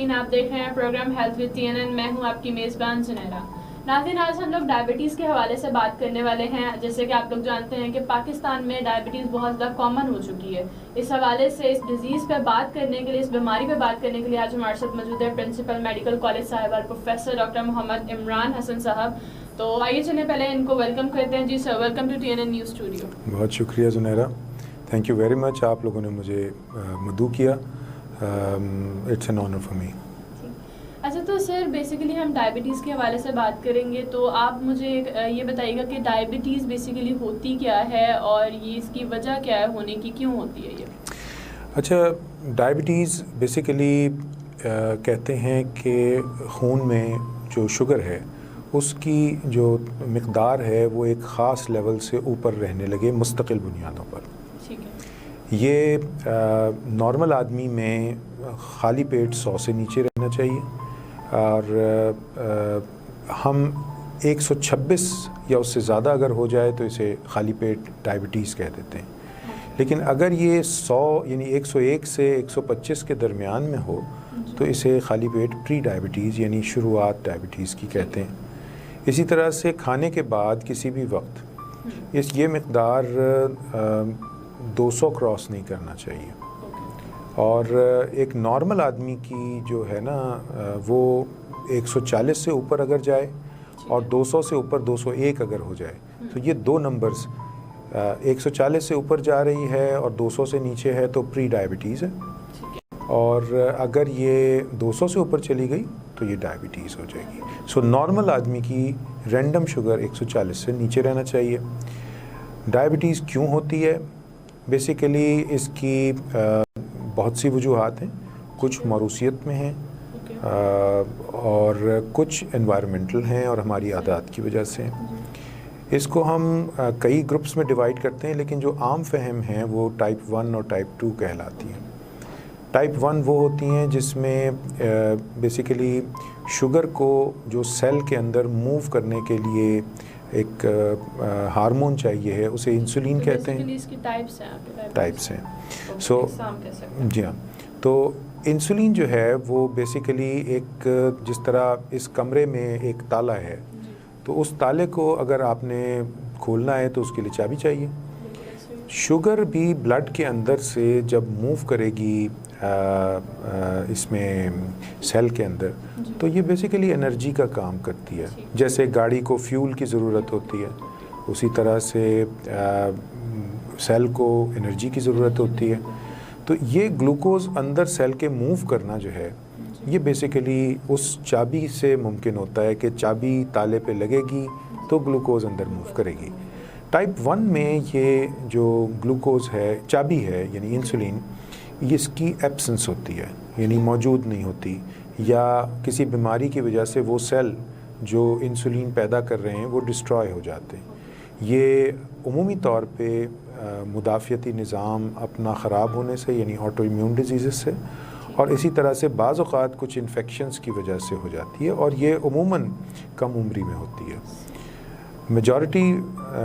ناظرین، آپ دیکھ رہے ہیں پروگرام ہیلتھ وتھ TNN. میں ہوں آپ کی میزبان زنیرہ. ناظرین، آج ہم لوگ ڈائبٹیز کے حوالے سے بات کرنے والے ہیں. جیسے کہ آپ لوگ جانتے ہیں کہ پاکستان میں ڈائبٹیز بہت زیادہ کامن ہو چکی ہے. اس حوالے سے اس ڈیزیز پہ بات کرنے کے لیے، اس بیماری پہ بات کرنے کے لیے آج ہمارے ساتھ موجود ہے پرنسپل میڈیکل کالج صاحب اور پروفیسر ڈاکٹر محمد عمران حسن صاحب. تو آئیے چلیں پہلے ان کو ویلکم کرتے ہیں. جی sir, welcome to TNN news studio. بہت شکریہ Zunaira, thank you very much. آپ لوگوں نے مجھے مدعو کیا. It's an honour for me. اچھا، تو سر بیسیکلی ہم ڈائبٹیز کے حوالے سے بات کریں گے، تو آپ مجھے یہ بتائیے گا کہ ڈائبٹیز بیسیکلی ہوتی کیا ہے اور یہ اس کی وجہ کیا ہے، ہونے کی کیوں ہوتی ہے یہ؟ اچھا، ڈائبٹیز بیسیکلی کہتے ہیں کہ خون میں جو شوگر ہے اس کی جو مقدار ہے وہ ایک خاص لیول سے اوپر رہنے لگے مستقل بنیادوں پر. ٹھیک ہے. یہ نارمل آدمی میں خالی پیٹ 100 سے نیچے رہنا چاہیے، اور ہم 126 یا اس سے زیادہ اگر ہو جائے تو اسے خالی پیٹ ڈائبٹیز کہہ دیتے ہیں. لیکن اگر یہ 100 یعنی 101 سے 125 کے درمیان میں ہو تو اسے خالی پیٹ پری ڈائبٹیز یعنی شروعات ڈائبٹیز کی کہتے ہیں. اسی طرح سے کھانے کے بعد کسی بھی وقت یہ مقدار 200 کراس نہیں کرنا چاہیے. اور ایک نارمل آدمی کی جو ہے نا وہ 140 سے اوپر اگر جائے اور 200 سے اوپر 201 اگر ہو جائے تو یہ دو نمبرز 140 سے اوپر جا رہی ہے اور 200 سے نیچے ہے تو پری ڈائبٹیز ہے. اور اگر یہ 200 سے اوپر چلی گئی تو یہ ڈائبٹیز ہو جائے گی. سو نارمل آدمی کی رینڈم شوگر 140 سے نیچے رہنا چاہیے. ڈائبٹیز کیوں ہوتی ہے؟ بیسیکلی اس کی بہت سی وجوہات ہیں. کچھ موروثیت میں ہیں اور کچھ انوائرمنٹل ہیں اور ہماری عادات کی وجہ سے. اس کو ہم کئی گروپس میں ڈیوائیڈ کرتے ہیں، لیکن جو عام فہم ہیں وہ ٹائپ 1 اور ٹائپ 2 کہلاتی ہیں. ٹائپ 1 وہ ہوتی ہیں جس میں بیسیکلی شوگر کو جو سیل کے اندر موو کرنے کے لیے ایک ہارمون چاہیے ہے، اسے انسولین کہتے ہیں. اس کی ٹائپس ہیں. سو جی ہاں، تو انسولین جو ہے وہ بیسیکلی ایک جس طرح اس کمرے میں ایک تالا ہے تو اس تالے کو اگر آپ نے کھولنا ہے تو اس کے لیے چابی چاہیے. شوگر بھی بلڈ کے اندر سے جب موو کرے گی اس میں سیل کے اندر تو یہ بیسیکلی انرجی کا کام کرتی ہے. جیسے گاڑی کو فیول کی ضرورت ہوتی ہے اسی طرح سے سیل کو انرجی کی ضرورت ہوتی ہے. تو یہ گلوکوز اندر سیل کے موو کرنا جو ہے یہ بیسیکلی اس چابی سے ممکن ہوتا ہے کہ چابی تالے پہ لگے گی تو گلوکوز اندر موو کرے گی. ٹائپ 1 میں یہ جو گلوکوز ہے، چابی ہے یعنی انسولین، یہ اس کی ایبسنس ہوتی ہے یعنی موجود نہیں ہوتی، یا کسی بیماری کی وجہ سے وہ سیل جو انسولین پیدا کر رہے ہیں وہ ڈسٹرائے ہو جاتے ہیں. یہ عمومی طور پہ مدافعتی نظام اپنا خراب ہونے سے یعنی آٹو ایمیون ڈیزیزز سے، اور اسی طرح سے بعض اوقات کچھ انفیکشنز کی وجہ سے ہو جاتی ہے، اور یہ عموماً کم عمری میں ہوتی ہے. میجورٹی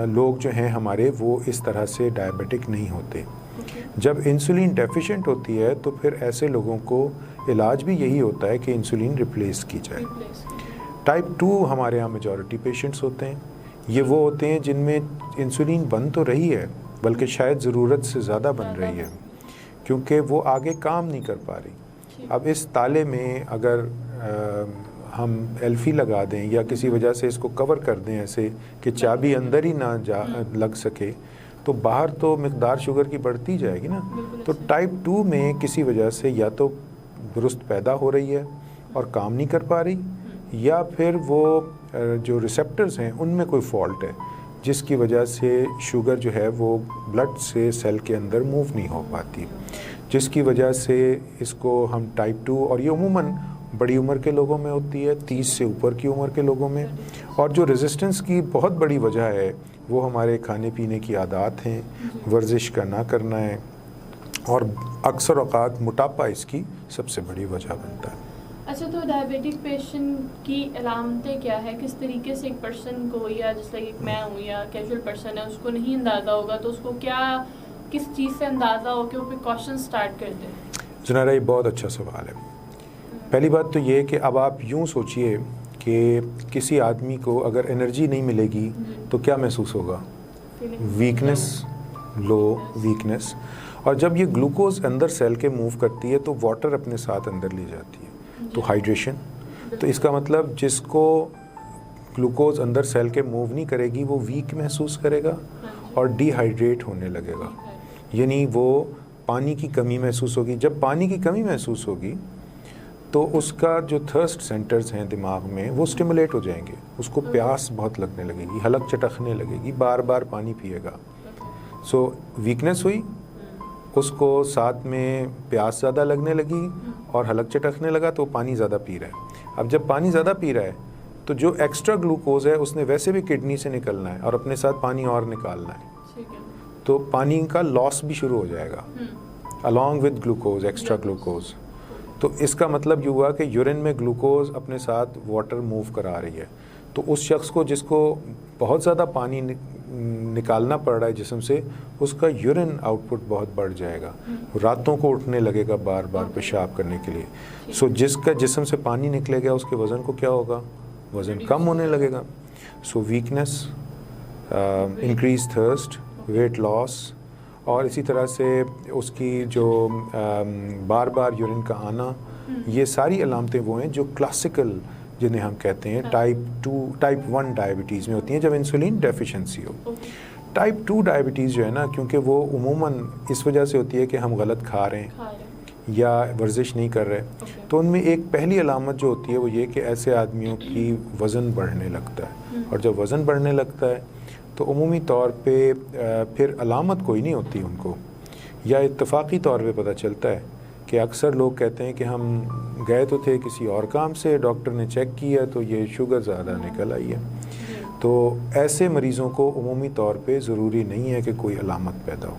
لوگ جو ہیں ہمارے وہ اس طرح سے ڈائبیٹک نہیں ہوتے. جب انسولین ڈیفیشینٹ ہوتی ہے تو پھر ایسے لوگوں کو علاج بھی یہی ہوتا ہے کہ انسولین ریپلیس کی جائے. ٹائپ 2 ہمارے یہاں میجورٹی پیشنٹس ہوتے ہیں. یہ وہ ہوتے ہیں جن میں انسولین بن تو رہی ہے بلکہ شاید ضرورت سے زیادہ بن رہی ہے کیونکہ وہ آگے کام نہیں کر پا رہی. اب اس تالے میں اگر ہم ایلفی لگا دیں یا کسی وجہ سے اس کو کور کر دیں ایسے کہ چابی اندر ہی نہ لگ سکے تو باہر تو مقدار شوگر کی بڑھتی جائے گی نا. تو ٹائپ 2 میں کسی وجہ سے یا تو درست پیدا ہو رہی ہے اور کام نہیں کر پا رہی، یا پھر وہ جو ریسیپٹرز ہیں ان میں کوئی فالٹ ہے جس کی وجہ سے شوگر جو ہے وہ بلڈ سے سیل کے اندر موو نہیں ہو پاتی، جس کی وجہ سے اس کو ہم ٹائپ 2، اور یہ عموماً بڑی عمر کے لوگوں میں ہوتی ہے، 30 سے اوپر کی عمر کے لوگوں میں. اور جو ریزسٹنس کی بہت بڑی وجہ ہے وہ ہمارے کھانے پینے کی عادات ہیں، ورزش کا نہ کرنا ہے، اور اکثر اوقات موٹاپا اس کی سب سے بڑی وجہ بنتا ہے. اچھا، تو ڈائبیٹک پیشنٹ کی علامتیں کیا ہے؟ کس طریقے سے ایک پرسن کو، یا جس طرح میں ہوں یا کیجول پرسن ہے اس کو نہیں اندازہ ہوگا تو اس کو کیا کس چیز سے اندازہ ہو کہ وہ پریکاشن سٹارٹ کر دیں؟ جنارہ، یہ بہت اچھا سوال ہے. پہلی بات تو یہ کہ اب آپ یوں سوچئے کہ کسی آدمی کو اگر انرجی نہیں ملے گی تو کیا محسوس ہوگا؟ ویکنس، لو ویکنس. اور جب یہ گلوکوز اندر سیل کے موو کرتی ہے تو واٹر اپنے ساتھ اندر لے جاتی ہے، تو ہائیڈریشن. تو اس کا مطلب جس کو گلوکوز اندر سیل کے موو نہیں کرے گی وہ ویک محسوس کرے گا اور ڈی ہائیڈریٹ ہونے لگے گا، یعنی وہ پانی کی کمی محسوس ہوگی. جب پانی کی کمی محسوس ہوگی تو اس کا جو تھرسٹ سینٹرز ہیں دماغ میں وہ سٹیمولیٹ ہو جائیں گے، اس کو پیاس بہت لگنے لگے گی، حلق چٹکنے لگے گی، بار بار پانی پیے گا. سو ویکنس ہوئی، اس کو ساتھ میں پیاس زیادہ لگنے لگی اور حلق چٹکنے لگا تو پانی زیادہ پی رہا ہے. اب جب پانی زیادہ پی رہا ہے تو جو ایکسٹرا گلوکوز ہے اس نے ویسے بھی کڈنی سے نکلنا ہے اور اپنے ساتھ پانی اور نکالنا ہے، تو پانی کا لاس بھی شروع ہو جائے گا along with glucose, extra glucose. تو اس کا مطلب یہ ہوا کہ یورین میں گلوکوز اپنے ساتھ واٹر موو کرا رہی ہے. تو اس شخص کو جس کو بہت زیادہ پانی نکالنا پڑ رہا ہے جسم سے، اس کا یورین آؤٹ پٹ بہت بڑھ جائے گا، راتوں کو اٹھنے لگے گا بار بار پیشاب کرنے کے لیے. سو جس کا جسم سے پانی نکلے گا اس کے وزن کو کیا ہوگا؟ وزن کم ہونے لگے گا. So weakness, increase thirst, weight loss, اور اسی طرح سے اس کی جو بار بار یورین کا آنا، یہ ساری علامتیں وہ ہیں جو کلاسیکل جنہیں ہم کہتے ہیں ٹائپ 1 ڈائبٹیز میں ہوتی ہیں جب انسولین ڈیفیشنسی ہو. ٹائپ 2 ڈائبٹیز جو ہے نا، کیونکہ وہ عموماً اس وجہ سے ہوتی ہے کہ ہم غلط کھا رہے ہیں یا ورزش نہیں کر رہے، تو ان میں ایک پہلی علامت جو ہوتی ہے وہ یہ کہ ایسے آدمیوں کی وزن بڑھنے لگتا ہے. اور جب وزن بڑھنے لگتا ہے تو عمومی طور پہ پھر علامت کوئی نہیں ہوتی ان کو، یا اتفاقی طور پہ پتہ چلتا ہے کہ اکثر لوگ کہتے ہیں کہ ہم گئے تو تھے کسی اور کام سے، ڈاکٹر نے چیک کیا تو یہ شوگر زیادہ نکل آئی ہے. تو ایسے مریضوں کو عمومی طور پہ ضروری نہیں ہے کہ کوئی علامت پیدا ہو،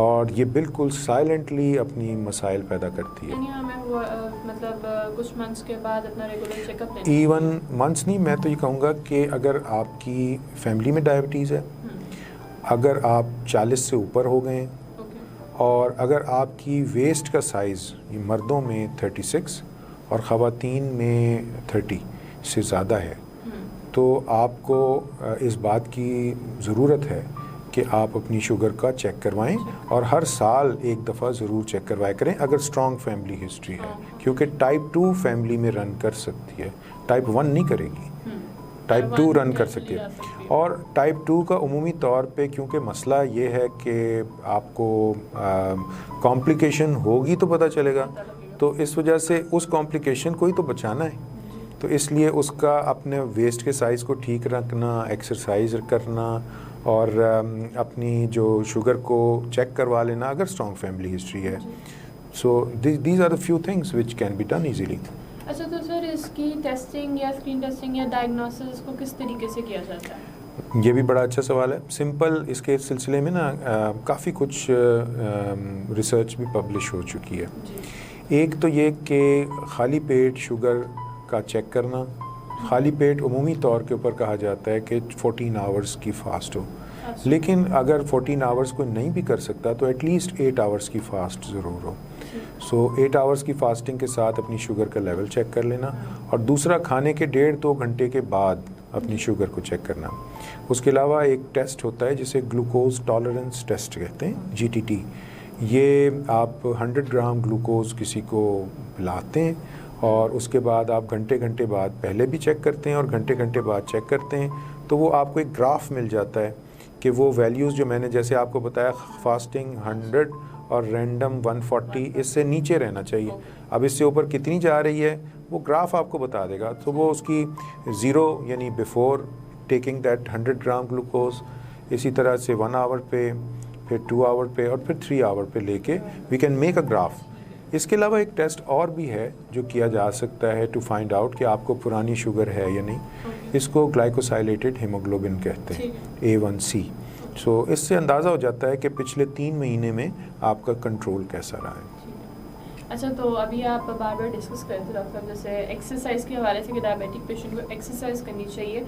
اور یہ بالکل سائلنٹلی اپنی مسائل پیدا کرتی ہے. مطلب کچھ منتھس کے بعد اپنا regular check up even months نہیں، میں تو یہ کہوں گا کہ اگر آپ کی فیملی میں ڈائبٹیز ہے، اگر آپ 40 سے اوپر ہو گئے ہیں، اور اگر آپ کی ویسٹ کا سائز مردوں میں 36 اور خواتین میں 30 سے زیادہ ہے، تو آپ کو اس بات کی ضرورت ہے کہ آپ اپنی شوگر کا چیک کروائیں، اور ہر سال ایک دفعہ ضرور چیک کروایا کریں اگر اسٹرانگ فیملی ہسٹری ہے، کیونکہ ٹائپ 2 فیملی میں رن کر سکتی ہے، ٹائپ 1 نہیں کرے گی، ٹائپ 2 رن کر سکتی ہے. اور ٹائپ 2 کا عمومی طور پہ کیونکہ مسئلہ یہ ہے کہ آپ کو کمپلیکیشن ہوگی تو پتہ چلے گا، تو اس وجہ سے اس کمپلیکیشن کو ہی تو بچانا ہے. تو اس لیے اس کا اپنے ویسٹ کے سائز کو ٹھیک رکھنا، ایکسرسائز کرنا، اور اپنی جو شوگر کو چیک کروا لینا اگر اسٹرانگ فیملی ہسٹری ہے. So these are the few things which can be done easily. اچھا، تو سر اس کی ٹیسٹنگ یا اسکرین ٹیسٹنگ یا ڈائگنوسس کو کس طریقے سے کیا جاتا ہے؟ یہ بھی بڑا اچھا سوال ہے. سمپل اس کے سلسلے میں نا کافی کچھ ریسرچ بھی پبلش ہو چکی ہے. ایک تو یہ کہ خالی پیٹ شوگر کا چیک کرنا. خالی پیٹ عمومی طور کے اوپر کہا جاتا ہے کہ 14 آورز کی فاسٹ ہو، لیکن اگر 14 آورز کو نہیں بھی کر سکتا تو ایٹ لیسٹ 8 آورز کی فاسٹ ضرور ہو. سو 8 آورز کی فاسٹنگ کے ساتھ اپنی شوگر کا لیول چیک کر لینا، اور دوسرا کھانے کے 1.5-2 گھنٹے کے بعد اپنی شوگر کو چیک کرنا. اس کے علاوہ ایک ٹیسٹ ہوتا ہے جسے گلوکوز ٹالرنس ٹیسٹ کہتے ہیں، GTT. یہ آپ 100 گرام گلوکوز کسی کو پلاتے ہیں، اور اس کے بعد آپ گھنٹے بعد پہلے بھی چیک کرتے ہیں اور گھنٹے بعد چیک کرتے ہیں، تو وہ آپ کو ایک گراف مل جاتا ہے کہ وہ ویلیوز جو میں نے جیسے آپ کو بتایا، فاسٹنگ 100 اور رینڈم 140 اس سے نیچے رہنا چاہیے. اب اس سے اوپر کتنی جا رہی ہے وہ گراف آپ کو بتا دے گا. تو وہ اس کی 0 یعنی before taking that 100 gram glucose, اسی طرح سے 1 آور پہ، پھر 2 آور پہ، اور پھر 3 آور پہ لے کے we can make a graph. اس کے علاوہ ایک ٹیسٹ اور بھی ہے جو کیا جا سکتا ہے ٹو فائنڈ آؤٹ کہ آپ کو پرانی شوگر ہے یا نہیں. اس کو گلائکوسائلیٹڈ ہیموگلوبن کہتے ہیں، A1C. سو اس سے اندازہ ہو جاتا ہے کہ پچھلے 3 مہینے میں آپ کا کنٹرول کیسا رہا ہے. اچھا، تو ابھی آپ بار ڈسکس کرتے تھے ڈاکٹر صاحب جیسے ایکسرسائز کے حوالے سے کہ ڈائبیٹک پیشنٹ کو ایکسرسائز کرنی چاہیے،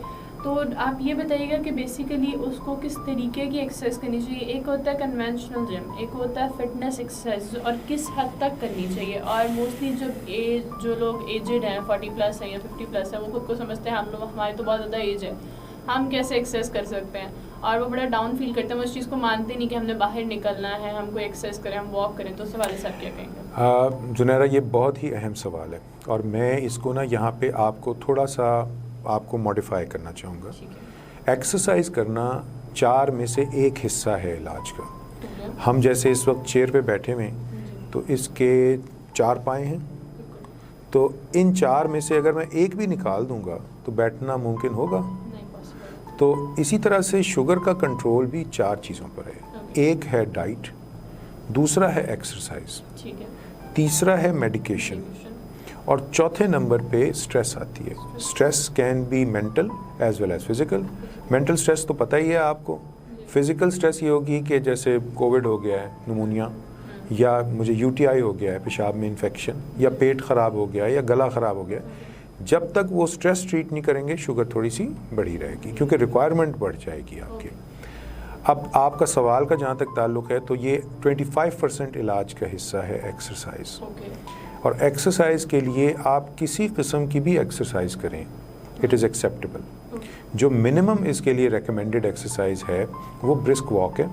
تو آپ یہ بتائیے گا کہ بیسیکلی اس کو کس طریقے کی ایکسرسائز کرنی چاہیے. ایک ہوتا ہے کنونشنل جم, ایک ہوتا ہے فٹنس ایکسرسائز, اور کس حد تک کرنی چاہیے. اور موسٹلی جو لوگ ایجڈ ہیں 40+ ہیں یا 50+ ہیں, وہ خود کو سمجھتے ہیں ہماری تو بہت زیادہ ایج ہے, ہم کیسے ایکسرسائز کر سکتے ہیں, اور وہ بڑا ڈاؤن فیل کرتے ہیں, وہ اس چیز کو مانتے نہیں کہ ہم نے باہر نکلنا ہے, ہم کو ایکسرسائز کریں, ہم واک کریں. تو اس حوالے سے آپ کیا کہیں گے؟ زنیرہ, یہ بہت ہی اہم سوال ہے, اور میں اس کو نا یہاں پہ آپ کو تھوڑا سا آپ کو موڈیفائی کرنا چاہوں گا. ایکسرسائز کرنا 4 میں سے 1 حصہ ہے علاج کا. ہم جیسے اس وقت چیئر پہ بیٹھے ہوئے ہیں تو اس کے 4 پائے ہیں, تو ان 4 میں سے اگر میں 1 بھی نکال دوں گا تو بیٹھنا ممکن ہوگا. تو اسی طرح سے شوگر کا کنٹرول بھی 4 چیزوں پر ہے. ایک ہے ڈائٹ, دوسرا ہے ایکسرسائز, تیسرا ہے میڈیکیشن, اور چوتھے نمبر پہ سٹریس آتی ہے. Stress can be mental as well as physical. Mental stress تو پتہ ہی ہے آپ کو. فزیکل سٹریس یہ ہوگی کہ جیسے کووڈ ہو گیا ہے, نمونیا, یا مجھے UTI ہو گیا ہے, پیشاب میں انفیکشن, یا پیٹ خراب ہو گیا ہے, یا گلا خراب ہو گیا ہے. جب تک وہ سٹریس ٹریٹ نہیں کریں گے شوگر تھوڑی سی بڑھی رہے گی, کیونکہ ریکوائرمنٹ بڑھ جائے گی آپ کی. اب آپ کا سوال کا جہاں تک تعلق ہے تو یہ 25% علاج کا حصہ ہے ایکسرسائز. اور ایکسرسائز کے لیے آپ کسی قسم کی بھی ایکسرسائز کریں, اٹ از ایکسیپٹیبل. جو منیمم اس کے لیے ریکمینڈڈ ایکسرسائز ہے وہ برسک واک ہے,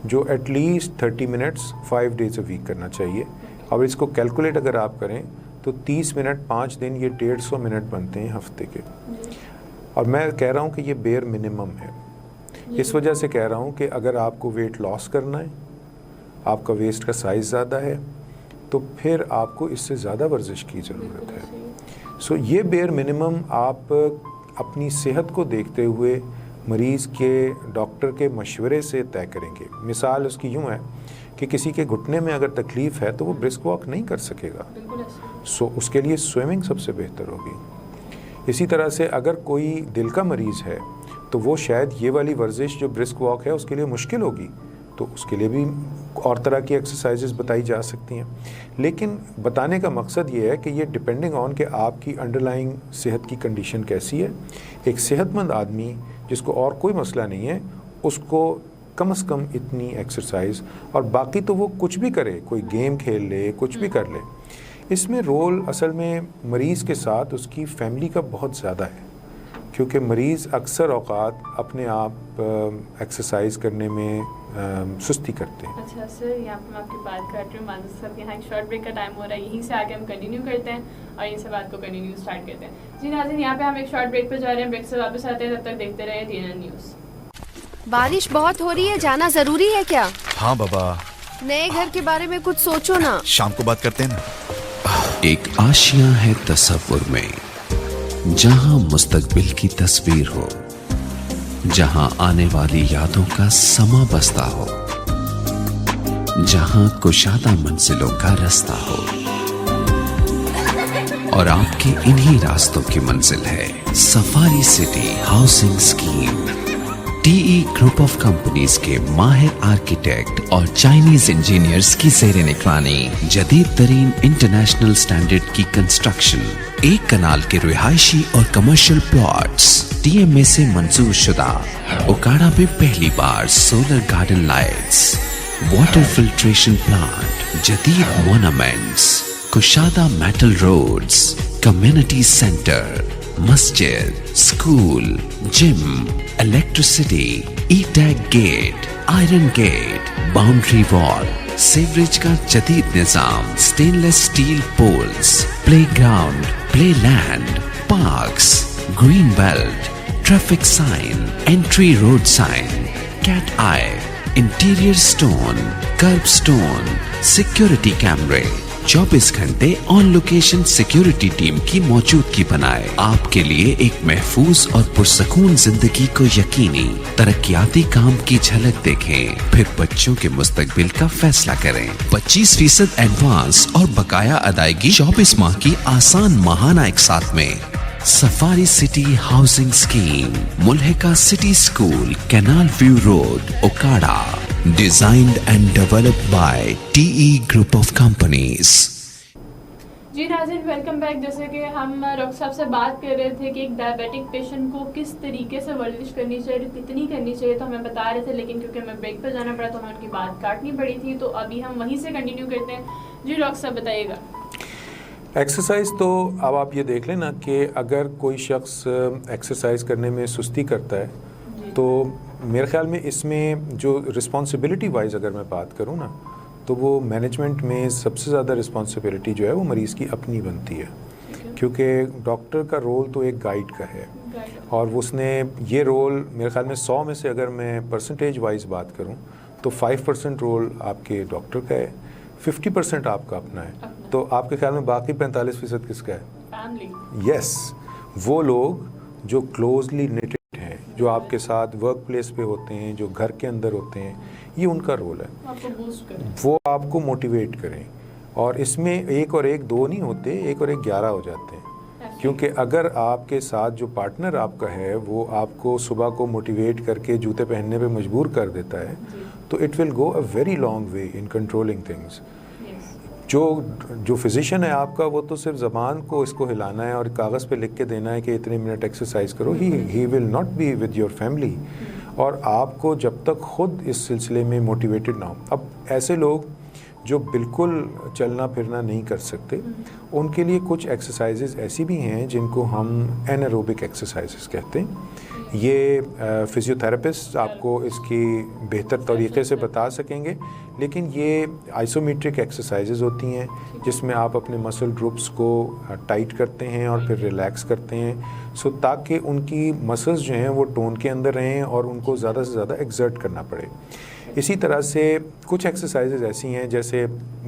جو at least 30 minutes 5 days a week کرنا چاہیے. اور اس کو کیلکولیٹ اگر آپ کریں تو 30 منٹ 5 دن, یہ 150 منٹ بنتے ہیں ہفتے کے. اور میں کہہ رہا ہوں کہ یہ بیئر منیمم ہے. اس وجہ سے کہہ رہا ہوں کہ اگر آپ کو ویٹ لاس کرنا ہے, آپ کا ویسٹ کا سائز زیادہ ہے, تو پھر آپ کو اس سے زیادہ ورزش کی ضرورت ہے. سو یہ بیئر منیمم آپ اپنی صحت کو دیکھتے ہوئے مریض کے ڈاکٹر کے مشورے سے طے کریں گے. مثال اس کی یوں ہے کہ کسی کے گھٹنے میں اگر تکلیف ہے تو وہ برسک واک نہیں کر سکے گا, سو اس کے لیے سوئمنگ سب سے بہتر ہوگی. اسی طرح سے اگر کوئی دل کا مریض ہے تو وہ شاید یہ والی ورزش جو برسک واک ہے اس کے لیے مشکل ہوگی, تو اس کے لیے بھی اور طرح کی ایکسرسائزز بتائی جا سکتی ہیں. لیکن بتانے کا مقصد یہ ہے کہ یہ ڈپینڈنگ آن کہ آپ کی انڈر لائنگ صحت کی کنڈیشن کیسی ہے. ایک صحت مند آدمی جس کو اور کوئی مسئلہ نہیں ہے, اس کو کم از کم اتنی ایکسرسائز, اور باقی تو وہ کچھ بھی کرے, کوئی گیم کھیل لے, کچھ بھی کر لے. اس میں رول اصل میں مریض کے ساتھ اس کی فیملی کا بہت زیادہ ہے, کیونکہ مریض اکثر اوقات اپنے آپ ایکسرسائز کرنے میں سستی کرتے ہیں. اچھا سر, یہاں پہ میں آپ کی بات کر رہی ہوں, مانس صاحب یہاں ایک شارٹ بریک کا ٹائم ہو رہا ہے, یہیں سے آگے ہم کنٹینیو کرتے ہیں اور یہیں سے بات کو کنٹینیو اسٹارٹ کرتے ہیں. جی ناظرین, یہاں پہ ہم ایک شارٹ بریک پہ جا رہے ہیں, بریک سے واپس آتے ہیں, تب تک دیکھتے رہے TNN نیوز. بارش بہت ہو رہی ہے, جانا ضروری ہے کیا؟ ہاں بابا. نئے گھر کے بارے میں کچھ سوچو نا, شام کو بات کرتے ہیں نا. ایک آشیاں ہے تصور میں, جہاں مستقبل کی تصویر ہو, جہاں آنے والی یادوں کا سما بستا ہو, جہاں کشادہ منزلوں کا رستہ ہو. اور آپ کے انہی راستوں کی منزل ہے safari city housing scheme. TE group of companies کے ماہر آرکیٹیکٹ اور چائنیز انجینئرز کی زیر نگرانی جدید ترین انٹرنیشنل سٹینڈرڈ کی کنسٹرکشن, 1 کنال کے رہائشی اور کمرشل پلاٹس, TMA سے منظور شدہ. اوکاڑا میں پہلی بار solar garden lights, water filtration plant, جدید مونومنٹس, کشادہ میٹل روڈز, کمیونٹی سینٹر, مسجد, school, gym, electricity, e tag gate, iron gate, boundary wall, sewerage کا جدید نظام, stainless steel poles, playground, play land, parks, green belt, traffic sign, entry road sign, cat eye, interior stone, curb stone, security کیمرے, 24 گھنٹے آن location security team کی موجودگی بنائے آپ کے لیے ایک محفوظ اور پرسکون زندگی کو یقینی. ترقیاتی کام کی جھلک دیکھیں, پھر بچوں کے مستقبل کا فیصلہ کریں. 25% ایڈوانس اور بقایا ادائیگی, 24 ماہ کی آسان ماہانہ اقساط میں. سفاری سٹی ہاؤسنگ اسکیم, ملحقہ city school, canal view road, Okara. Designed and developed by TE Group of Companies. جی ناظرین ویلکم بیک. جیسے کہ ہم ڈاکٹر صاحب سے بات کر رہے تھے کہ ایک ڈائبیٹک پیشنٹ کو کس طریقے سے ورزش کرنی چاہیے, کتنی کرنی چاہیے, تو ہمیں بتا رہے تھے, لیکن کیونکہ ہمیں بریک پہ جانا پڑا تو ہمیں ان کی بات کاٹنی پڑی تھی. تو ابھی ہم وہیں سے کنٹینیو کرتے ہیں. جی ڈاکٹر صاحب بتائیے گا. ایکسرسائز تو اب آپ یہ دیکھ لیں نا کہ اگر کوئی شخص ایکسرسائز کرنے میں سستی کرتا ہے تو میرے خیال میں اس میں جو رسپانسبلٹی وائز اگر میں بات کروں نا تو وہ مینجمنٹ میں سب سے زیادہ رسپانسبلٹی جو ہے وہ مریض کی اپنی بنتی ہے, کیونکہ ڈاکٹر کا رول تو ایک گائیڈ کا ہے, اور اس نے یہ رول میرے خیال میں 100 میں سے اگر میں پرسنٹیج وائز بات کروں تو 5% رول آپ کے ڈاکٹر کا ہے, 50% آپ کا اپنا ہے. تو آپ کے خیال میں باقی 45% کس کا ہے؟ یس, وہ لوگ جو کلوزلی نیٹڈ ہیں, جو آپ کے ساتھ ورک پلیس پہ ہوتے ہیں, جو گھر کے اندر ہوتے ہیں, یہ ان کا رول ہے. وہ آپ کو موٹیویٹ کریں, اور اس میں 1 اور 1 2 نہیں ہوتے, 1 اور 1 11 ہو جاتے ہیں. کیونکہ اگر آپ کے ساتھ جو پارٹنر آپ کا ہے وہ آپ کو صبح کو موٹیویٹ کر کے جوتے پہننے پہ مجبور کر دیتا ہے تو it will go a very long way in controlling things. جو فزیشین ہے آپ کا وہ تو صرف زبان کو اس کو ہلانا ہے اور کاغذ پہ لکھ کے دینا ہے کہ اتنے منٹ ایکسرسائز کرو, he will not be with your family, اور آپ کو جب تک خود اس سلسلے میں موٹیویٹڈ نہ ہو. اب ایسے لوگ جو بالکل چلنا پھرنا نہیں کر سکتے ان کے لیے کچھ ایکسرسائزز ایسی بھی ہیں جن کو ہم اینیروبک ایکسرسائزز کہتے ہیں. یہ فزیو تھراپسٹ آپ کو اس کی بہتر طریقے سے بتا سکیں گے, لیکن یہ آئسومیٹرک ایکسرسائزز ہوتی ہیں جس میں آپ اپنے مسل گروپس کو ٹائٹ کرتے ہیں اور پھر ریلیکس کرتے ہیں, تاکہ ان کی مسلز جو ہیں وہ ٹون کے اندر رہیں اور ان کو زیادہ سے زیادہ ایکزرٹ کرنا پڑے. اسی طرح سے کچھ ایکسرسائزز ایسی ہیں جیسے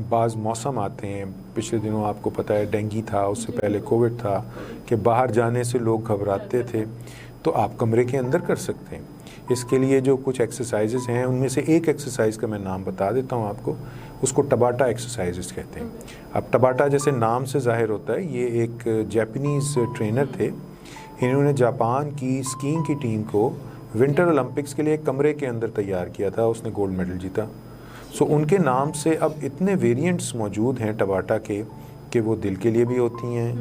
بعض موسم آتے ہیں, پچھلے دنوں آپ کو پتہ ہے ڈینگی تھا, اس سے پہلے کووڈ تھا, کہ باہر جانے سے لوگ گھبراتے تھے, تو آپ کمرے کے اندر کر سکتے ہیں. اس کے لیے جو کچھ ایکسرسائزز ہیں ان میں سے ایک ایکسرسائز کا میں نام بتا دیتا ہوں آپ کو, اس کو ٹباٹا ایکسرسائزز کہتے ہیں. اب ٹباٹا جیسے نام سے ظاہر ہوتا ہے, یہ ایک جاپانیز ٹرینر تھے, انہوں نے جاپان کی اسکینگ کی ٹیم کو ونٹر اولمپکس کے لیے ایک کمرے کے اندر تیار کیا تھا, اس نے گولڈ میڈل جیتا. ان کے نام سے اب اتنے ویریئنٹس موجود ہیں ٹباٹا کے کہ وہ دل کے لیے بھی ہوتی ہیں,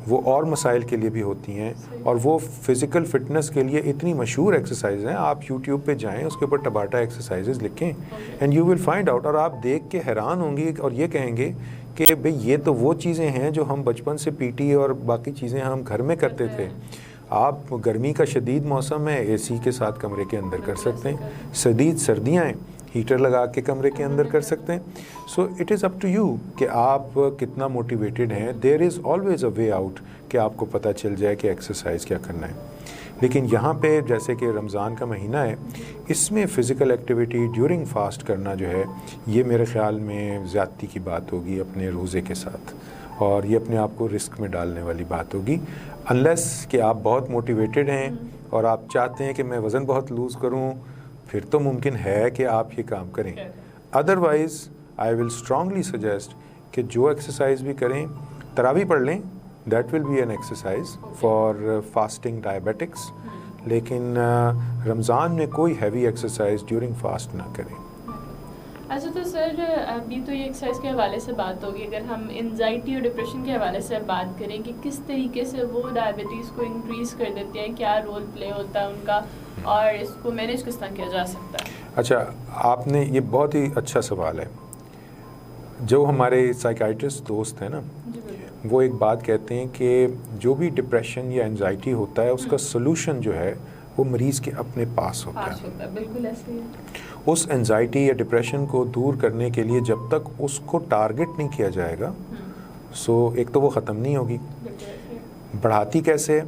وہ اور مسائل کے لیے بھی ہوتی ہیں, اور وہ فزیکل فٹنس کے لیے اتنی مشہور ایکسرسائز ہیں. آپ یوٹیوب پہ جائیں, اس کے اوپر ٹباٹا ایکسرسائزز لکھیں and you will find out, اور آپ دیکھ کے حیران ہوں گی اور یہ کہیں گے کہ بھئی یہ تو وہ چیزیں ہیں جو ہم بچپن سے پی ٹی اور باقی چیزیں ہم گھر میں کرتے تھے. آپ گرمی کا شدید موسم ہے, اے سی کے ساتھ کمرے کے اندر کر سکتے ہیں, شدید سردیاں ہیں, ہیٹر لگا کے کمرے کے اندر کر سکتے ہیں. So it is up to you کہ آپ کتنا موٹیویٹڈ ہیں. دیر is always a way out کہ آپ کو پتہ چل جائے کہ ایکسرسائز کیا کرنا ہے. لیکن یہاں پہ جیسے کہ رمضان کا مہینہ ہے, اس میں فزیکل ایکٹیویٹی ڈیورنگ فاسٹ کرنا جو ہے یہ میرے خیال میں زیادتی کی بات ہوگی اپنے روزے کے ساتھ, اور یہ اپنے آپ کو رسک میں ڈالنے والی بات ہوگی, انلیس کہ آپ بہت موٹیویٹڈ ہیں اور آپ چاہتے ہیں کہ میں وزن بہت لوز کروں, پھر تو ممکن ہے کہ آپ یہ کام کریں. Otherwise I will strongly suggest کہ جو ایکسرسائز بھی کریں, تراویح پڑھ لیں, that will be an exercise for fasting diabetics, لیکن رمضان میں کوئی ہیوی ایکسرسائز ڈیورنگ فاسٹ نہ کریں. اچھا تو سر ابھی تو یہ ایکسرسائز کے حوالے سے بات ہوگی, اگر ہم انزائٹی اور ڈپریشن کے حوالے سے بات کریں کہ کس طریقے سے وہ ڈائبٹیز کو انکریز کر دیتے ہیں, کیا رول پلے ہوتا ہے ان کا, اور اس کو مینیج کس طرح کیا جا سکتا ہے؟ اچھا, آپ نے یہ بہت ہی اچھا سوال ہے. جو ہمارے سائیکائٹرسٹ دوست ہیں نا, وہ ایک بات کہتے ہیں کہ جو بھی ڈپریشن یا انزائٹی ہوتا ہے اس کا سلوشن جو ہے وہ مریض کے اپنے پاس ہوتا ہے. بالکل ایسے ہی. اس انزائٹی یا ڈپریشن کو دور کرنے کے لیے جب تک اس کو ٹارگٹ نہیں کیا جائے گا, سو ایک تو وہ ختم نہیں ہوگی. بڑھاتی کیسے؟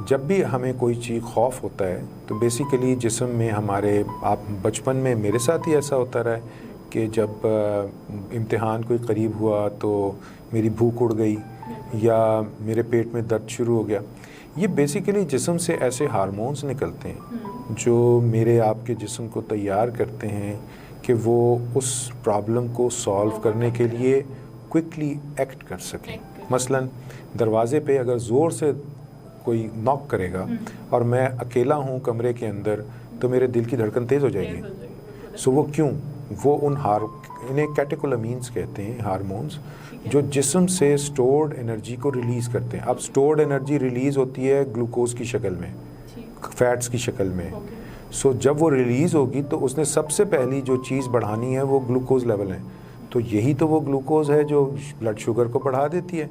جب بھی ہمیں کوئی چیز خوف ہوتا ہے تو بیسیکلی جسم میں ہمارے, آپ بچپن میں میرے ساتھ ہی ایسا ہوتا رہا ہے کہ جب امتحان کوئی قریب ہوا تو میری بھوک اڑ گئی یا میرے پیٹ میں درد شروع ہو گیا. یہ بیسیکلی جسم سے ایسے ہارمونز نکلتے ہیں جو میرے آپ کے جسم کو تیار کرتے ہیں کہ وہ اس پرابلم کو سالو کرنے کے لیے کوئکلی ایکٹ کر سکیں. مثلا دروازے پہ اگر زور سے کوئی ناک کرے گا اور میں اکیلا ہوں کمرے کے اندر تو میرے دل کی دھڑکن تیز ہو جائے گی. سو وہ کیوں؟ وہ انہیں کیٹیکولامینز کہتے ہیں، ہارمونز جو جسم سے سٹورڈ انرجی کو ریلیز کرتے ہیں. اب سٹورڈ انرجی ریلیز ہوتی ہے گلوکوز کی شکل میں، فیٹس کی شکل میں. سو جب وہ ریلیز ہوگی تو اس نے سب سے پہلی جو چیز بڑھانی ہے وہ گلوکوز لیول ہے. تو یہی تو وہ گلوکوز ہے جو بلڈ شوگر کو بڑھا دیتی ہے.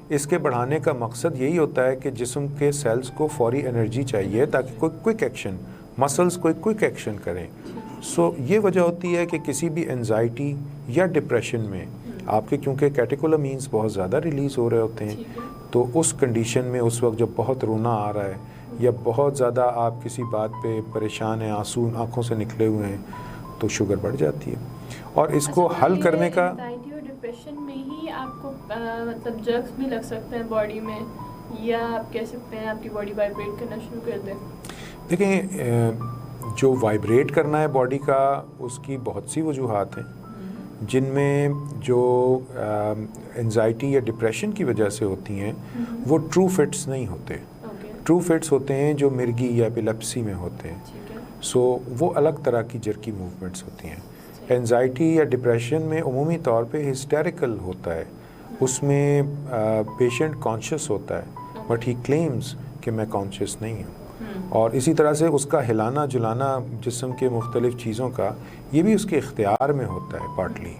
اس کے بڑھانے کا مقصد یہی ہوتا ہے کہ جسم کے سیلز کو فوری انرجی چاہیے تاکہ کوئی کوئک ایکشن، مسلز کوئی کوئک ایکشن کریں. سو یہ وجہ ہوتی ہے کہ کسی بھی انزائٹی یا ڈپریشن میں آپ کے کیونکہ کیٹیکولامینز بہت زیادہ ریلیز ہو رہے ہوتے ہیں، تو اس کنڈیشن میں اس وقت جب بہت رونا آ رہا ہے یا بہت زیادہ آپ کسی بات پہ پریشان ہیں، آنسو آنکھوں سے نکلے ہوئے ہیں، تو شوگر بڑھ جاتی ہے. اور اس کو حل کرنے کا انزائٹی اور ڈپریشن میں ہی آپ کو مطلب جرکس بھی لگ سکتے ہیں باڈی میں، یا آپ کہہ سکتے ہیں آپ کی باڈی وائبریٹ کرنا شروع کر دیں؟ دیکھیں، جو وائبریٹ کرنا ہے باڈی کا اس کی بہت سی وجوہات ہیں، جن میں جو انزائٹی یا ڈپریشن کی وجہ سے ہوتی ہیں وہ ٹرو فٹس نہیں ہوتے. ٹرو فٹس ہوتے ہیں جو مرگی یا ایپیلیپسی میں ہوتے ہیں. سو وہ الگ طرح کی جرکی موومنٹس ہوتی ہیں. انزائٹی یا ڈپریشن میں عمومی طور پہ ہسٹیریکل ہوتا ہے، اس میں پیشنٹ کانشیس ہوتا ہے بٹ ہی کلیمز کہ میں کانشیس نہیں ہوں. اور اسی طرح سے اس کا ہلانا جلانا جسم کے مختلف چیزوں کا یہ بھی اس کے اختیار میں ہوتا ہے پارٹلی،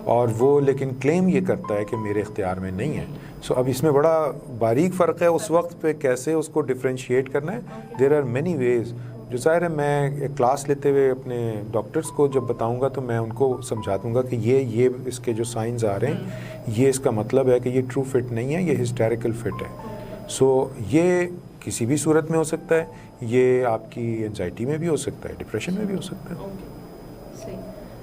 اور وہ لیکن کلیم یہ کرتا ہے کہ میرے اختیار میں نہیں ہے. سو اب اس میں بڑا باریک فرق ہے اس وقت پہ کیسے اس کو ڈفرینشیٹ کرنا ہے. There are many ways. جو ظاہر ہے میں ایک کلاس لیتے ہوئے اپنے ڈاکٹرز کو جب بتاؤں گا تو میں ان کو سمجھا دوں گا کہ یہ اس کے جو سائنز آ رہے ہیں یہ اس کا مطلب ہے کہ یہ ٹرو فٹ نہیں ہے، یہ ہسٹیریکل فٹ ہے. سو یہ کسی بھی صورت میں ہو سکتا ہے، یہ آپ کی انزائٹی میں بھی ہو سکتا ہے، ڈپریشن میں بھی ہو سکتا ہے. صحیح.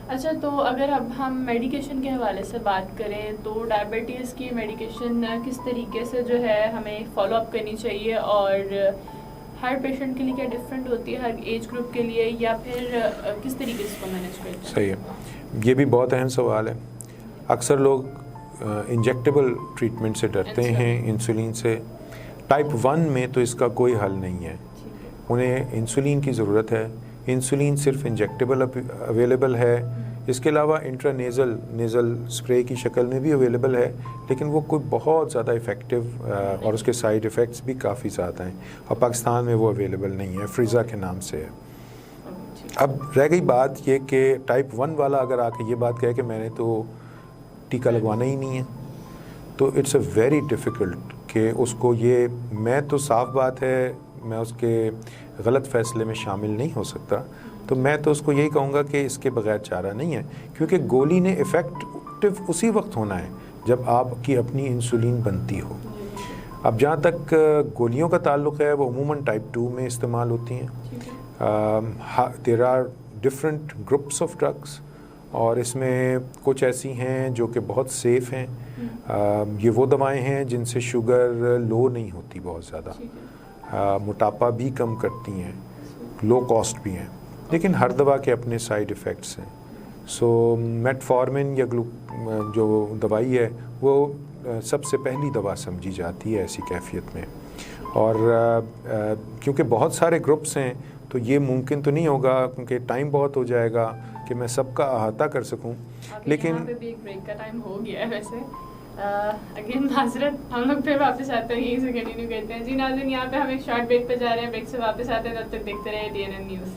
اچھا، تو اگر اب ہم میڈیکیشن کے حوالے سے بات کریں تو ڈائبٹیز کی میڈیکیشن کس طریقے سے جو ہے ہمیں فالو اپ کرنی چاہیے، اور ہر پیشنٹ کے لیے کیا ڈفرینٹ ہوتی ہے، ہر ایج گروپ کے لیے، یا پھر کس طریقے سے اس کو مینیج کرتے ہیں؟ صحیح ہے، یہ بھی بہت اہم سوال ہے. اکثر لوگ انجیکٹیبل ٹریٹمنٹ سے ڈرتے ہیں، انسولین سے. ٹائپ 1 میں تو اس کا کوئی حل نہیں ہے، انہیں انسولین کی ضرورت ہے. انسولین صرف انجیکٹیبل اویلیبل ہے، اس کے علاوہ نیزل اسپرے کی شکل میں بھی اویلیبل ہے، لیکن وہ کوئی بہت زیادہ افیکٹو اور اس کے سائیڈ ایفیکٹس بھی کافی زیادہ ہیں، اور پاکستان میں وہ اویلیبل نہیں ہے، فریزا کے نام سے ہے. اب رہ گئی بات یہ کہ ٹائپ 1 والا اگر آ کے یہ بات کہے کہ میں نے تو ٹیکہ لگوانا ہی نہیں ہے، تو اٹس اے ویری ڈیفیکلٹ کہ اس کو یہ، میں تو صاف بات ہے میں اس کے غلط فیصلے میں شامل نہیں ہو سکتا. تو میں تو اس کو یہی کہوں گا کہ اس کے بغیر چارہ نہیں ہے، کیونکہ گولی نے افیکٹو اسی وقت ہونا ہے جب آپ کی اپنی انسولین بنتی ہو. اب جہاں تک گولیوں کا تعلق ہے وہ عموماً ٹائپ 2 میں استعمال ہوتی ہیں. There are different groups of drugs, اور اس میں کچھ ایسی ہیں جو کہ بہت سیف ہیں. یہ وہ دوائیں ہیں جن سے شوگر لو نہیں ہوتی بہت زیادہ، موٹاپا بھی کم کرتی ہیں، لو کاسٹ بھی ہیں، لیکن ہر دوا کے اپنے سائیڈ ایفیکٹس ہیں. سو میٹفارمن یا جو دوائی ہے وہ سب سے پہلی دوا سمجھی جاتی ہے ایسی کیفیت میں. اور کیونکہ بہت سارے گروپس ہیں تو یہ ممکن تو نہیں ہوگا، کیونکہ ٹائم بہت ہو جائے گا کہ میں سب کا احاطہ کر سکوں. لیکن یہاں پہ بھی ایک بریک کا ٹائم ہو گیا ہے ویسے. اگین معذرت، ہم لوگ پھر واپس آتے ہیں، یہیں سے کنٹینیو کرتے ہیں. جی ناظرین، یہاں پہ ہم ایک شارٹ بریک پہ جا رہے ہیں، بریک سے واپس آتے ہیں، تب تک دیکھتے رہے DNN نیوز.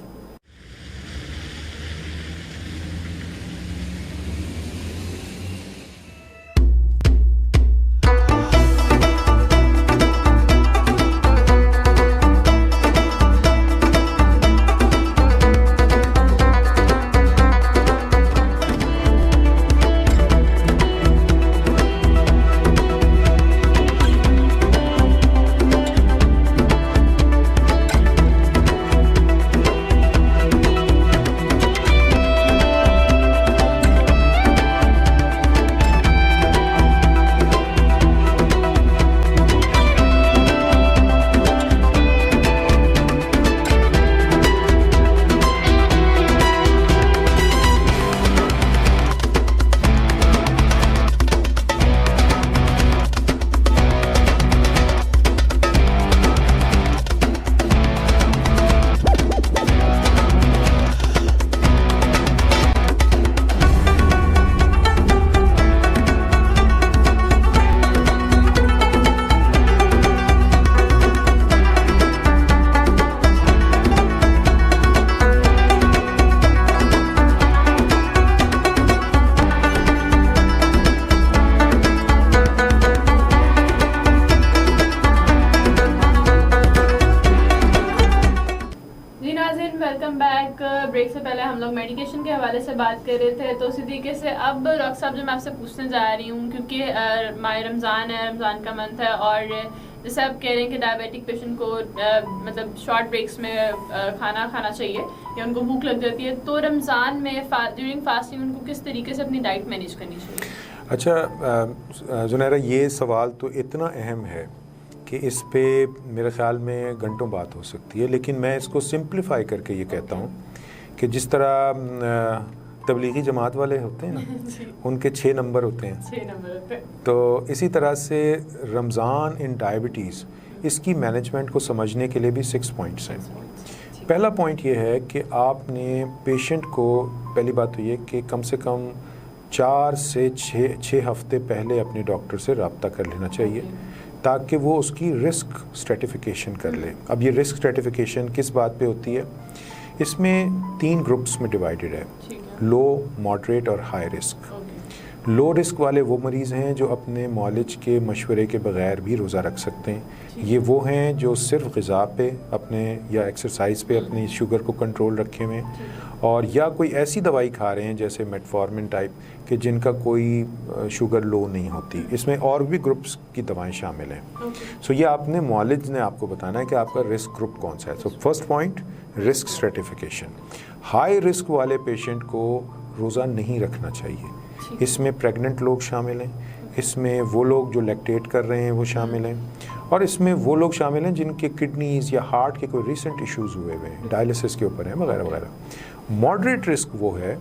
بیک بریک سے پہلے ہم لوگ میڈیکیشن کے حوالے سے بات کر رہے تھے, تو اسی طریقے سے اب ڈاکٹر صاحب جو میں آپ سے پوچھنے جا رہی ہوں, کیونکہ ماہ رمضان ہے, رمضان کا منتھ ہے, اور جیسے آپ کہہ رہے ہیں کہ ڈائبیٹک پیشنٹ کو مطلب شارٹ بریکس میں کھانا کھانا چاہیے یا ان کو بھوک لگ جاتی ہے, تو رمضان میں ڈیورنگ فاسٹنگ ان کو کس طریقے سے اپنی ڈائٹ مینیج کرنی چاہیے؟ اچھا زنیرہ, یہ سوال تو اتنا اہم ہے کہ اس پہ میرے خیال میں گھنٹوں بات ہو سکتی ہے, لیکن میں اس کو سمپلیفائی کر کے یہ کہتا ہوں کہ جس طرح تبلیغی جماعت والے ہوتے ہیں نا, ان کے 6 نمبر ہوتے ہیں, تو اسی طرح سے رمضان ان ڈائبٹیز, اس کی مینجمنٹ کو سمجھنے کے لیے بھی 6 پوائنٹس ہیں. پہلا پوائنٹ یہ ہے کہ آپ نے پیشنٹ کو, پہلی بات تو یہ کہ کم سے کم 4 سے 6 ہفتے پہلے اپنے ڈاکٹر سے رابطہ کر لینا چاہیے تاکہ وہ اس کی رسک اسٹریٹیفیکیشن کر لے. اب یہ رسک اسٹریٹیفیکیشن کس بات پہ ہوتی ہے؟ اس میں 3 گروپس میں ڈیوائیڈڈ ہے, لو, ماڈریٹ اور ہائی رسک. لو رسک والے وہ مریض ہیں جو اپنے معالج کے مشورے کے بغیر بھی روزہ رکھ سکتے ہیں. یہ وہ ہیں جو صرف غذا پہ اپنے یا ایکسرسائز پہ اپنی شوگر کو کنٹرول رکھے ہوئے ہیں, اور یا کوئی ایسی دوائی کھا رہے ہیں جیسے میٹفارمن ٹائپ کہ جن کا کوئی شوگر لو نہیں ہوتی. اس میں اور بھی گروپس کی دوائیں شامل ہیں. سو یہ آپ نے معالج نے آپ کو بتانا ہے کہ آپ کا رسک گروپ کون سا ہے. So first point, risk stratification. High risk والے پیشنٹ کو روزہ نہیں رکھنا چاہیے. اس میں پریگننٹ لوگ شامل ہیں, اس میں وہ لوگ جو لیکٹیٹ کر رہے ہیں وہ شامل ہیں, اور اس میں وہ لوگ شامل ہیں جن کے کڈنیز یا ہارٹ کے کوئی ریسنٹ ایشوز ہوئے ہوئے ہیں, ڈائلسس کے اوپر ہیں وغیرہ وغیرہ. ماڈریٹ رسک وہ ہے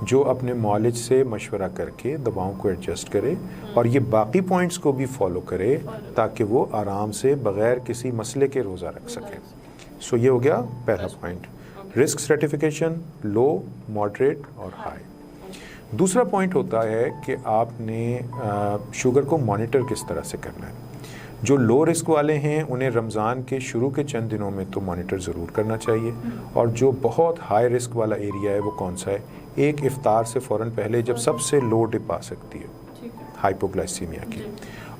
جو اپنے معالج سے مشورہ کر کے دواؤں کو ایڈجسٹ کرے اور یہ باقی پوائنٹس کو بھی فالو کرے تاکہ وہ آرام سے بغیر کسی مسئلے کے روزہ رکھ سکے. سو یہ ہو گیا پہلا پوائنٹ, رسک اسٹریٹیفیکیشن, لو, ماڈریٹ اور ہائی. دوسرا پوائنٹ ہوتا ہے کہ آپ نے شوگر کو مانیٹر کس طرح سے کرنا ہے. جو لو رسک والے ہیں انہیں رمضان کے شروع کے چند دنوں میں تو مانیٹر ضرور کرنا چاہیے, اور جو بہت ہائی رسک والا ایریا ہے وہ کون سا ہے؟ ایک افطار سے فوراً پہلے جب سب سے لو ڈپ آ سکتی ہے ہائپوگلائسیمیا کی,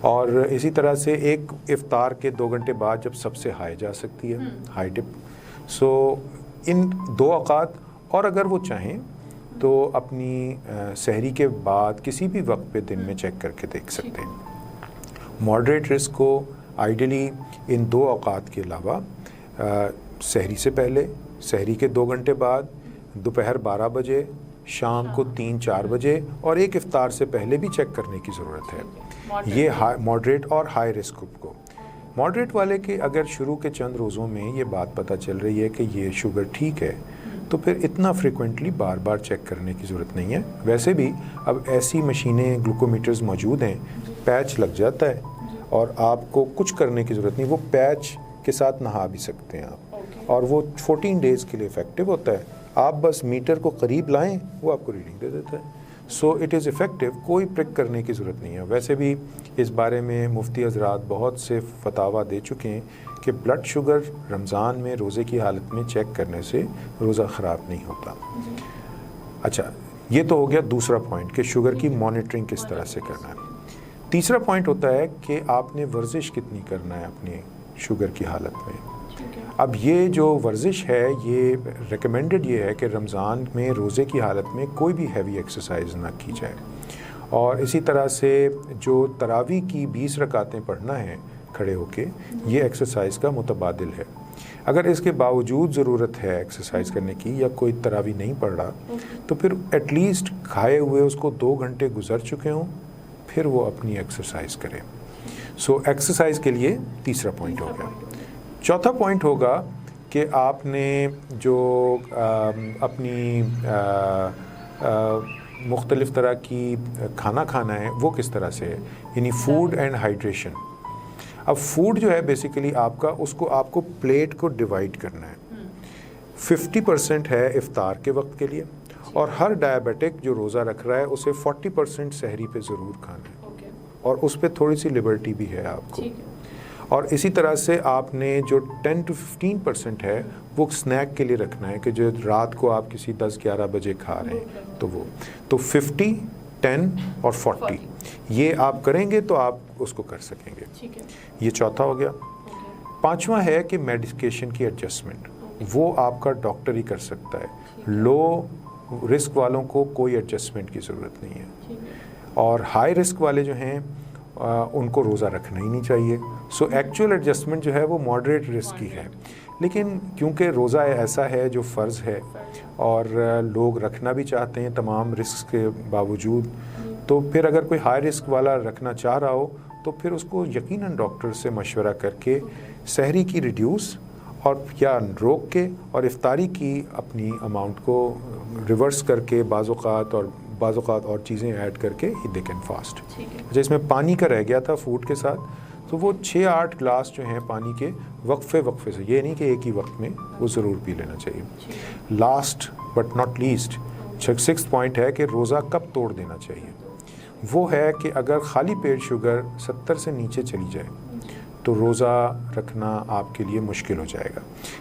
اور اسی طرح سے ایک افطار کے 2 گھنٹے بعد جب سب سے ہائی جا سکتی ہے ہائی ڈپ. سو ان 2 اوقات, اور اگر وہ چاہیں تو اپنی سحری کے بعد کسی بھی وقت پہ دن میں چیک کر کے دیکھ سکتے ہیں. ماڈریٹ رسک کو آئیڈیلی ان 2 اوقات کے علاوہ سحری سے پہلے, سحری کے 2 گھنٹے بعد, دوپہر 12 بجے, شام کو 3-4 بجے اور ایک افطار سے پہلے بھی چیک کرنے کی ضرورت ہے. یہ ماڈریٹ اور ہائی رسک گروپ کو. ماڈریٹ والے کے اگر شروع کے چند روزوں میں یہ بات پتہ چل رہی ہے کہ یہ شوگر ٹھیک ہے تو پھر اتنا فریکوینٹلی بار بار چیک کرنے کی ضرورت نہیں ہے. ویسے بھی اب ایسی مشینیں گلوکومیٹرز موجود ہیں, پیچ لگ جاتا ہے اور آپ کو کچھ کرنے کی ضرورت نہیں, وہ پیچ کے ساتھ نہا بھی سکتے ہیں آپ, اور وہ 14 ڈیز کے لیے افیکٹو ہوتا ہے. آپ بس میٹر کو قریب لائیں, وہ آپ کو ریڈنگ دے دیتا ہے. سو اٹ از افیکٹو, کوئی پرک کرنے کی ضرورت نہیں ہے. ویسے بھی اس بارے میں مفتی حضرات بہت سے فتاویٰ دے چکے ہیں کہ بلڈ شوگر رمضان میں روزے کی حالت میں چیک کرنے سے روزہ خراب نہیں ہوتا. اچھا, یہ تو ہو گیا دوسرا پوائنٹ کہ شوگر کی مانیٹرنگ کس طرح سے کرنا ہے. تیسرا پوائنٹ ہوتا ہے کہ آپ نے ورزش کتنی کرنا ہے اپنی شوگر کی حالت میں. اب یہ جو ورزش ہے یہ ریکمینڈڈ یہ ہے کہ رمضان میں روزے کی حالت میں کوئی بھی ہیوی ایکسرسائز نہ کی جائے, اور اسی طرح سے جو تراویح کی 20 رکعتیں پڑھنا ہے کھڑے ہو کے, یہ ایکسرسائز کا متبادل ہے. اگر اس کے باوجود ضرورت ہے ایکسرسائز کرنے کی یا کوئی تراویح نہیں پڑھ رہا تو پھر ایٹ لیسٹ کھائے ہوئے اس کو 2 گھنٹے گزر چکے ہوں پھر وہ اپنی ایکسرسائز کرے. سو ایکسرسائز کے لیے تیسرا پوائنٹ ہو گیا. چوتھا پوائنٹ ہوگا کہ آپ نے جو اپنی مختلف طرح کی کھانا کھانا ہے وہ کس طرح سے ہے, یعنی فوڈ اینڈ ہائیڈریشن. اب فوڈ جو ہے بیسیکلی آپ کا, اس کو آپ کو پلیٹ کو ڈیوائیڈ کرنا ہے. 50% ہے افطار کے وقت کے لیے, اور ہر ڈائبیٹک جو روزہ رکھ رہا ہے اسے 40% سحری پہ ضرور کھانا ہے, اور اس پہ تھوڑی سی لبرٹی بھی ہے آپ کو. اور اسی طرح سے آپ نے جو 10 to 15% ہے وہ سنیک کے لیے رکھنا ہے کہ جو رات کو آپ کسی 10-11 بجے کھا رہے ہیں تو وہ, تو 50, 10 اور 40 یہ آپ کریں گے تو آپ اس کو کر سکیں گے. یہ چوتھا ہو گیا. پانچواں ہے کہ میڈیکیشن کی ایڈجسٹمنٹ. وہ آپ کا ڈاکٹر ہی کر سکتا ہے. لو رسک والوں کو کوئی ایڈجسٹمنٹ کی ضرورت نہیں ہے, اور ہائی رسک والے جو ہیں ان کو روزہ رکھنا ہی نہیں چاہیے. سو ایکچوئل ایڈجسٹمنٹ جو ہے وہ ماڈریٹ رسک کی ہے, لیکن کیونکہ روزہ ایسا ہے جو فرض ہے اور لوگ رکھنا بھی چاہتے ہیں تمام رسک کے باوجود, تو پھر اگر کوئی ہائی رسک والا رکھنا چاہ رہا ہو تو پھر اس کو یقیناً ڈاکٹر سے مشورہ کر کے سحری کی ریڈیوس اور یا روک کے اور افطاری کی اپنی اماؤنٹ کو ریورس کر کے بعض اوقات اور چیزیں ایڈ کر کے دے کین فاسٹ. اچھا, اس میں پانی کا رہ گیا تھا فوڈ کے ساتھ, تو وہ 6-8 گلاس جو ہیں پانی کے وقفے سے, یہ نہیں کہ ایک ہی وقت میں وہ ضرور پی لینا چاہیے. Last but not least 6 point ہے کہ روزہ کب توڑ دینا چاہیے. وہ ہے کہ اگر خالی پیٹ شوگر 70 سے نیچے چلی جائے تو روزہ رکھنا آپ کے لیے مشکل ہو جائے گا.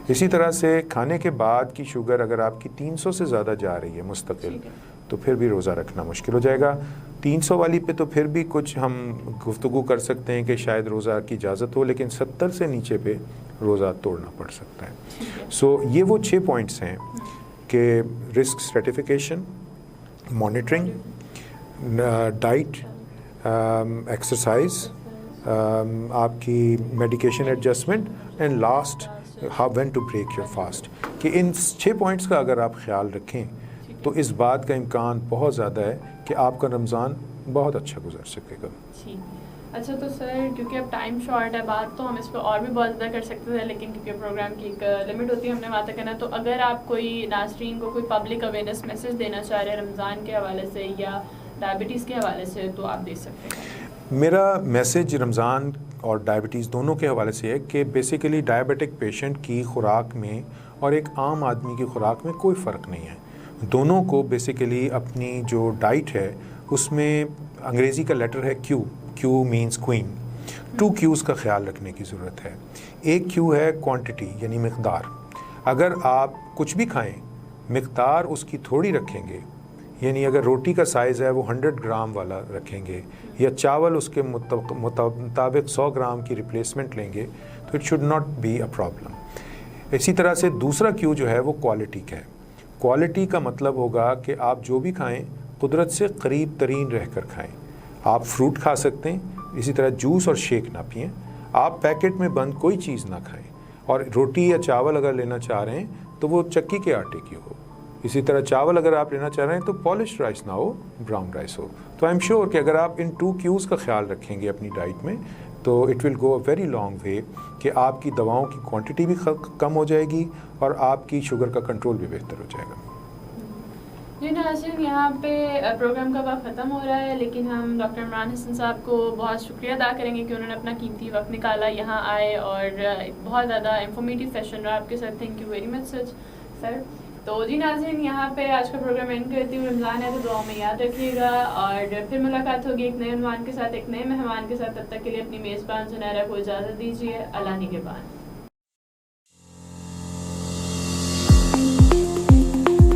اسی طرح سے کھانے کے بعد کی شوگر اگر آپ کی 300 سے زیادہ جا رہی ہے مستقل, تو پھر بھی روزہ رکھنا مشکل ہو جائے گا. 300 والی پہ تو پھر بھی کچھ ہم گفتگو کر سکتے ہیں کہ شاید روزہ کی اجازت ہو, لیکن 70 سے نیچے پہ روزہ توڑنا پڑ سکتا ہے. سو یہ وہ 6 پوائنٹس ہیں کہ risk stratification, monitoring, diet, exercise, آپ کی medication adjustment, and last how when to break your fast. کہ ان 6 پوائنٹس کا اگر آپ خیال رکھیں تو اس بات کا امکان بہت زیادہ ہے کہ آپ کا رمضان بہت اچھا گزر سکے گا. اچھا, تو سر کیونکہ اب ٹائم شارٹ ہے, بات تو ہم اس پہ اور بھی بہت زیادہ کر سکتے تھے, لیکن کیونکہ پروگرام کی ایک لمٹ ہوتی ہے ہم نے باتیں کرنا, تو اگر آپ کوئی ناظرین کو کوئی پبلک اویئرنیس میسج دینا چاہ رہے ہیں رمضان کے حوالے سے یا ڈائبٹیز کے حوالے سے, تو آپ دے سکتے ہیں. میرا میسج رمضان اور ڈائبٹیز دونوں کے حوالے سے ہے کہ بیسیکلی ڈائبٹک پیشنٹ کی خوراک میں اور ایک عام آدمی کی خوراک میں کوئی فرق نہیں ہے. دونوں کو بیسیکلی اپنی جو ڈائٹ ہے اس میں انگریزی کا لیٹر ہے کیو مینز کوئن, 2 کیوز کا خیال رکھنے کی ضرورت ہے. ایک کیو ہے کوانٹٹی یعنی مقدار. اگر آپ کچھ بھی کھائیں مقدار اس کی تھوڑی رکھیں گے, یعنی اگر روٹی کا سائز ہے وہ 100 گرام والا رکھیں گے یا چاول اس کے مطابق 100 گرام کی ریپلیسمنٹ لیں گے, تو it should not be a problem. اسی طرح سے دوسرا کیو جو ہے وہ کوالٹی کا ہے. کوالٹی کا مطلب ہوگا کہ آپ جو بھی کھائیں قدرت سے قریب ترین رہ کر کھائیں. آپ فروٹ کھا سکتے ہیں, اسی طرح جوس اور شیک نہ پئیں. آپ پیکٹ میں بند کوئی چیز نہ کھائیں, اور روٹی یا چاول اگر لینا چاہ رہے ہیں تو وہ چکی کے آٹے کی ہو. اسی طرح چاول اگر آپ لینا چاہ رہے ہیں تو پالش رائس نہ ہو, براؤن رائس ہو. تو آئی ایم شیور کہ اگر آپ ان 2 کیوز کا خیال رکھیں گے اپنی ڈائٹ میں تو it will go a very long way, کہ آپ کی دواؤں کی کوانٹٹی بھی کم ہو جائے گی اور آپ کی شوگر کا کنٹرول بھی بہتر ہو جائے گا. جی ناظرین, یہاں پہ پروگرام کا وقت ختم ہو رہا ہے, لیکن ہم ڈاکٹر عمران حسن صاحب کو بہت شکریہ ادا کریں گے کہ انہوں نے اپنا قیمتی وقت نکالا, یہاں آئے اور بہت زیادہ انفارمیٹیو سیشن رہا آپ کے ساتھ. تھینک یو ویری مچ سر. تو جی ناظرین, یہاں پہ آج کا پروگرام اینڈ کرتی ہوں. رمضان ہے تو دعاؤں میں یاد رکھیے گا, اور پھر ملاقات ہوگی ایک نئے عنوان کے ساتھ, ایک نئے مہمان کے ساتھ. تب تک کے لیے اپنی میزبان سنیرا کو اجازت دیجیے. اللہ نگہبان.